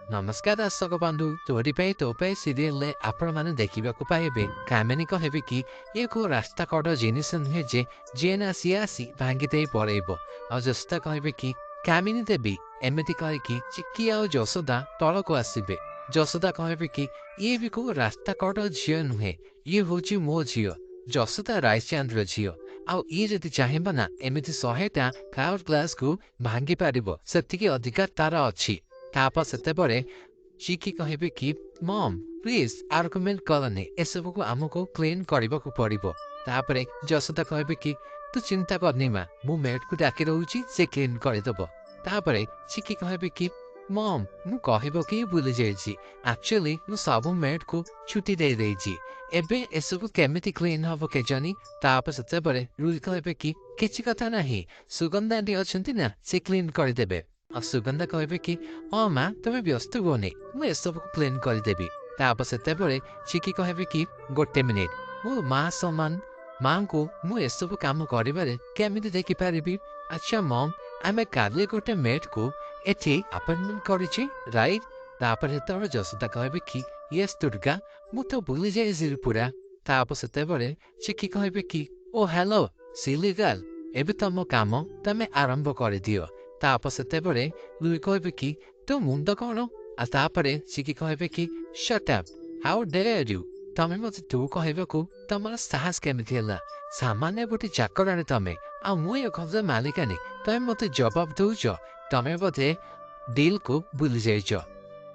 नमस्कार दर्शक बंधु तोरी पे तो पे सीरियल आपण माने देखा पाइबे कामिनी कहबे कि ये को रास्ता कड़ जिनिस नुहे जे जी ना सी आसी भांगी दे पड़ेब आ जस्ता कहबे कि कामिनी देवी एमती कहीकि चिक्की आ जशोदा तल को आसबे जशोदा कहबे कि ये भी को रास्ता कड़ झील नुहे ये हूँ मो झील जशोदा रायचंद्र झील आउ ये जदि चाहेबा ना एमती 100टा काउर ग्लास को भांगी पारिबो सेतिकी अधिकार तार अछि तापर सेतेबरे चिकी कहबे कि मम प्लीज आर्गुमेंट करने एसबू को आमको क्लीन करने को पड़ो तापर जशोदा कहबे कि तू चिंता करनी माँ मु मेड को डाकी रोची से क्लीन करदेव तापर चिकी कहबे कि मम मु कहब कि भूली जाइए एक्चुअली मु सब मेड को छुट्टी दे देइछि एबे एसबू केमिति क्लीन हबो केजानी तापर सेतेबरे रुई कहबे कि किछि कथा नाही सुगंधा आंटी अछंती ना से क्लीन करदेबे आ सुगंधा कहबे कि हाँ माँ तुम व्यस्त हुओनी मुझे सब क्लीन करदेवी तापर सेतेबरे चिकी कहबे कि गोटे मिनिट मो माँ समान माँ को मु सब काम करिबारे केमिति देखि पारिबी अच्छा मम आमे काले गोटे मेट को एठी अपॉइंटमेंट करिछि राइट तापर हेतरे जसोदा कहबे कि यस दुर्गा मु तो भूली जाइछि पूरा तापर सेतेबरे चिकी कहबे कि ओ हेलो सिली गर्ल एबे तम काम तमे आरंभ कर दियो तापर सेतेबरे लुई कहबे कि तो मुंड कौन आ तापरे चिकी कहबे कि shut up how dare you तमे मते तू कहबेकू तमर साहस केमिति होला सामान्य गोटे चाकरानी तमे आ मु ए घर मालिकानी तमे मते जवाब दउछ तमे बोधे डील को भूली जाइछ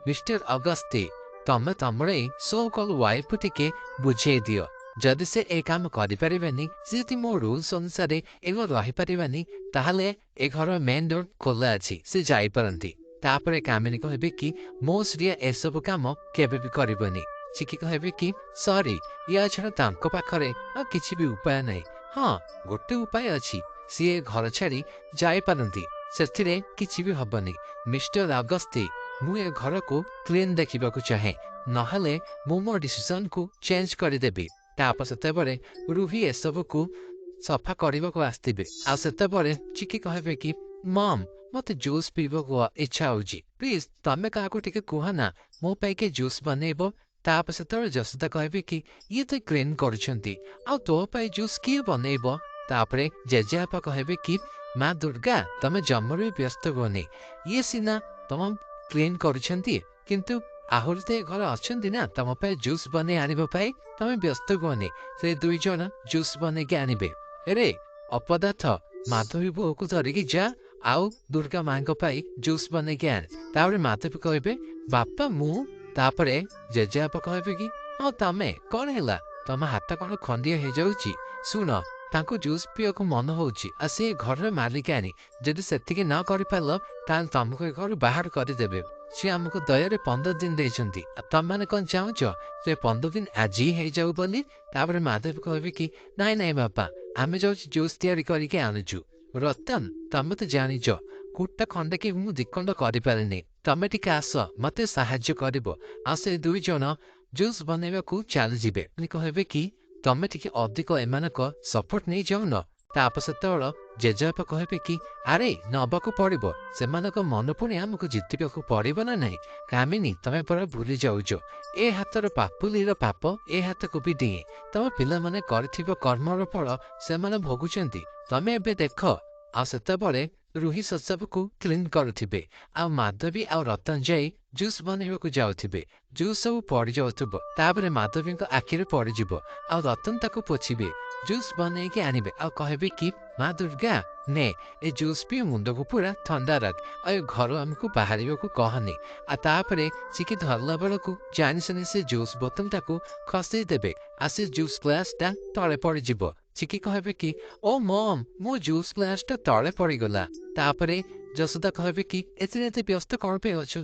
मिस्टर अगस्ती तमे तमरे सो कॉल वाइफ टिके बुझे दियो जदि से ए काम करि परिबेनी जदि मो रूल्स अनुसार एगो रही परिबानी ताहले ए घर मेन डोर खोला अछि से जाई परंती तापरे कामिनी कहबे कि मो श्रिया ए सब काम केबे भी करबनी चिकी कहबे कि सॉरी या छड़ा तांको पाखरे आ किछि भी उपाय नै हां गोटे उपाय अछि से घर छाड़ी जाई परंती सेथिरे किछि भी हबनी मिस्टर अगस्ती मु ए घर को क्लीन देखिबाकू चाहे नहले मो मो डिसीजन को चेंज कर देबी तापर सेतेबरे रूही ए सब को सफा करने को आसवे आ सेतेबरे चिकी कहबे कि मम मते जूस पीबो को इच्छा होजी प्लीज तमे काको टिके कुहा ना मो पे के जूस बनेबो तापर सेतेबरे जसोदा कहबे कि ये तो क्लीन करछंती आ तो पे जूस की बनेबो तापरे जेजेपा कहबे कि माँ दुर्गा तमे जम्मरे व्यस्त होनी ये सिना तम क्लीन करछंती किंतु आहुरी ते घर अच्छी ना तम पे जूस बने आनिबो पाई तमे व्यस्त होनी से दुई जन जूस बने के आनिबे अरे अपदार्थ माधवी बो को धरिकी जा आउ दुर्गा माँ पाई जूस बने के आन तापरे माधवी कहबे बापा मु तापरे जेजेपा कहबे कि हाँ तमे कौन हैला तम हाथ कौन खंडिया हो जाउची सुन तांको जूस पिया को मन होउची आ से घर मालिकानी जदि सेतिके न करि पारल ताल तमको घर बाहर कर देबे सी हमको दया 15 दिन देछंती तम माने कोन चाहूच से 15 दिन आज ही हे जाऊ बोली तापर माधव कहबे कि नाई नाई बापा आमे जो जूस तैयारी करके आनुचु रतन तमे तो जानिच कुटा खंडे कि मु दिखंड करि पारिनी तमे टिके आस मते सहाय्य करबो आ से दुई जन जूस बनेबा को चल जिबे कहबे कि तमे टिके अधिक एमानक सपोर्ट नै जाऊ न तापर सेतबेल जेजेपा कहबे कि अरे नबाकू पड़िबो सेमानक मन पुणी आमको जितिबाकू पड़िबो ना नहीं कामिनी तमे पर भूली जाउछ ए हातर पापुलीर पाप ए हाथ को भी दिए तम पिला माने करथिबो कर्मर फल सेमाने भोगुचंती तमे एबे देख आ सेतबेले रूही सब को क्लीन करथिबे आ माधवी आ रतन जाई जूस बनेबाकू जाउथिबे जूस सब पड़ी जाउथबो तापरे माधवी को आखिरे पड़ी जिवो आ रतन ताको पोछिबे जूस बने के आनिबे आ कहबे कि माँ दुर्गा ने ए जूस पी मुंड को पूरा ठंडा रख आ घर हमको बाहर को कहनी आ तापरे चिकी धरला बेलू जानी सुनी से जूस बोतल टाको खसई देबे आ से जूस ग्लास टा तले पड़ी जिवो चिकी कहबे कि ओ मम मो जूस ग्लास टा तले पड़ी गला तापरे जसोदा कहबे कि एते व्यस्त कौन पे अछु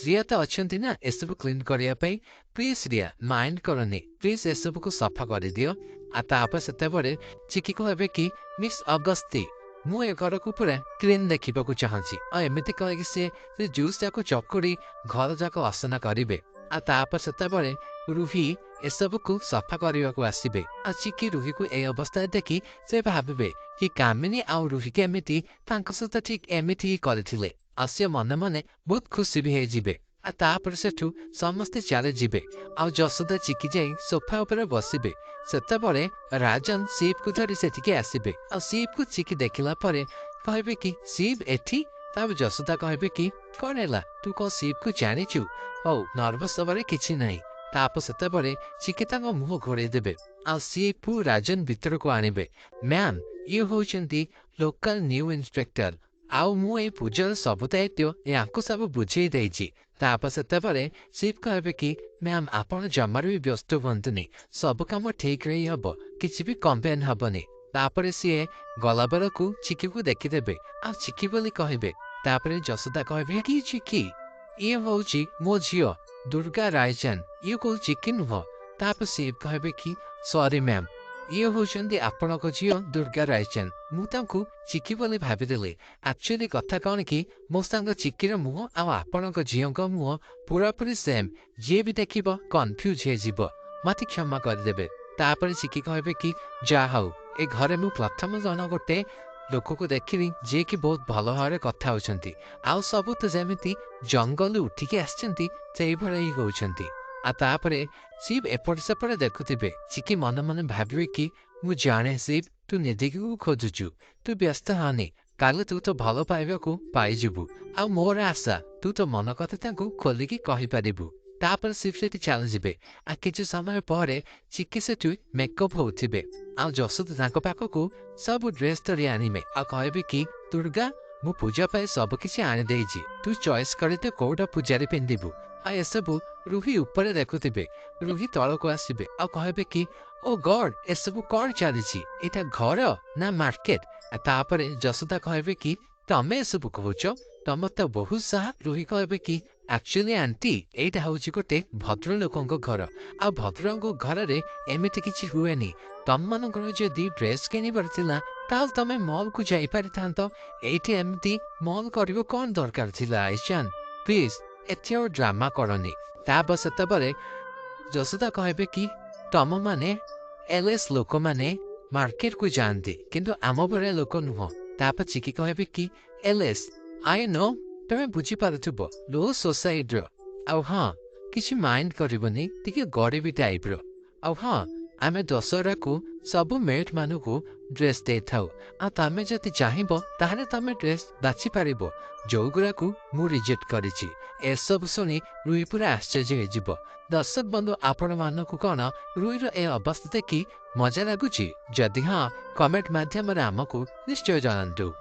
श्रिया तो अच्छी ना ए सब क्लीन करिया पई प्लीज श्रिया माइंड करनी प्लीज ए सब को सफा कर दियो आ तापर सेतेबरे चिकी कहबे कि मिस अगस्ती मु ए घर को पूरा क्लीन देखा चाहूँगी और एमती कह से जूस जाक चकुड़ी घर जाक असना करेंगे आ तापर सेतेबरे रूही ए सब को सफा करने को आसबे आ चिकी रूही को ए अवस्था देखी से भावे कि कामिनी आ रूही केमिति सहित ठीक एमिति ही करथिले आ से मने मने बहुत खुशी भी हो तापर सेठू समस्ते चले जिबे आ जशोदा चिकी जाई सोफा ऊपर बसिबे सेतेबळे राजन सीप को धरी सेठिके आसिबे आ सीप को चिकी देखिला परे कहबे कि सीप एठी ताब जशोदा कहबे कि कौन हैला तू को सीप को जानिचु ओ नर्वस हबारे किछि नाही ताप सेतेबळे चिकी तांग मुह घोड़े देबे आ सीप को राजन भीतर को आनिबे मैम ये होचंती लोकल न्यू इंस्पेक्टर आउ मु ए पूजार सब दायित्व याकू सब बुझे देइछि ताप सेतेबळे सीप कहबे कि मैम आपण जमार भी व्यस्त हुअंतुनि सब काम ठीक रही हब किछि भी कंप्लेन हबनी तापरे सीए गलाबर को चिकी को देखिदेबे आ चिकी बोली कहबे तापरे जसोदा कहबे कि चिकी ये होउछि मो झियो दुर्गा रायचन ये को चिकी नुह ताप सीप कहबे कि सॉरी मैम ये होचंदी आपणक झियो दुर्गा रायचन मु तांकु चिकी बोली भाबिदेली एक्चुअली कथा कौन कि मो सांग चिकीर मुह आ आपणक झियोंक मुह पूरापूरी सेम जे भी देखिबो कन्फ्यूज हे जिवो मते क्षमा कर देबे तापर चिकी कहबे कि जा हाउ ए घरे मु प्रथम जन गोटे लोक को देखिली जे कि बहुत भलो भारे कथा होचंती आ सब तो जेमिति जंगल उठिके आछंती सेई भळे ही होचंती आ तापरे शिव एपट सेपटे देखुथिबे चिकी मन मन भाबिबे कि मु जाने शिव तू निधिकी को खोजुचु तू व्यस्त हानि काले तू तो भलो पाइबाकू पाइजिबु आ मोर आशा तू तो मन कथा तांकू खोलिकी कहि पारिबु तापर शिव सेठी चली जिबे आ किछु समय परे चिकी सेठी मेकअप होथिबे आ जसोद तांको पाखकू सब ड्रेस तरी आनिमे आ कहबे कि दुर्गा मु पूजा पाए सब किछि आनि देइछि तू चॉइस करते कोडा पूजारी पिंदिबु आ एसबु रूही ऊपर देखुथिबे रूही तळको आसीबे आ कहबे कि ओ गॉड एसबु कोन चलिछि एटा घर ना मार्केट तापरे जसोदा कहबे कि तमे एसबु कहउचो तम त बहुत साहा रूही कहबे कि एक्चुअली आंटी एटा होछि गोटे भद्र लोकंक घर आ भद्रंक घर रे एमिति किछि हुएनी तम मनकर जदि ड्रेस किनिबार थिला ताल तमे मॉल को जाई पारिथांतो एठी एमिति मॉल करिवो कोन दरकार थिला आइशान प्लीज एथियो ड्रामा करनी ताब सेतेबळे जसोदा कहबे कि तम माने एलएस लोक माने मार्केट को जानती किंतु आम भरे लोक नुह ताप चिकी कहबे कि एलएस आई नो तमे बुझी पारुथबो लो सोसाइटी रो आ हां किछि माइंड करबनी टिके गरीबी टाइप रो आ हां आमे दशहरा को सब मेट मानु को ड्रेस दे थाउ आ तमे जति चाहिबो ताहले तमे ड्रेस बाछि पारिबो जोगुरा को मु रिजेक्ट करिछि ए सब सुनी रुई पूरा आश्चर्य हेजिबो दर्शक बंधु आपण मानकु कोन रुईर ए अवस्था देखि मजा लागुछि जदि हां कमेंट माध्यम रे हमकु निश्चय जानंतु।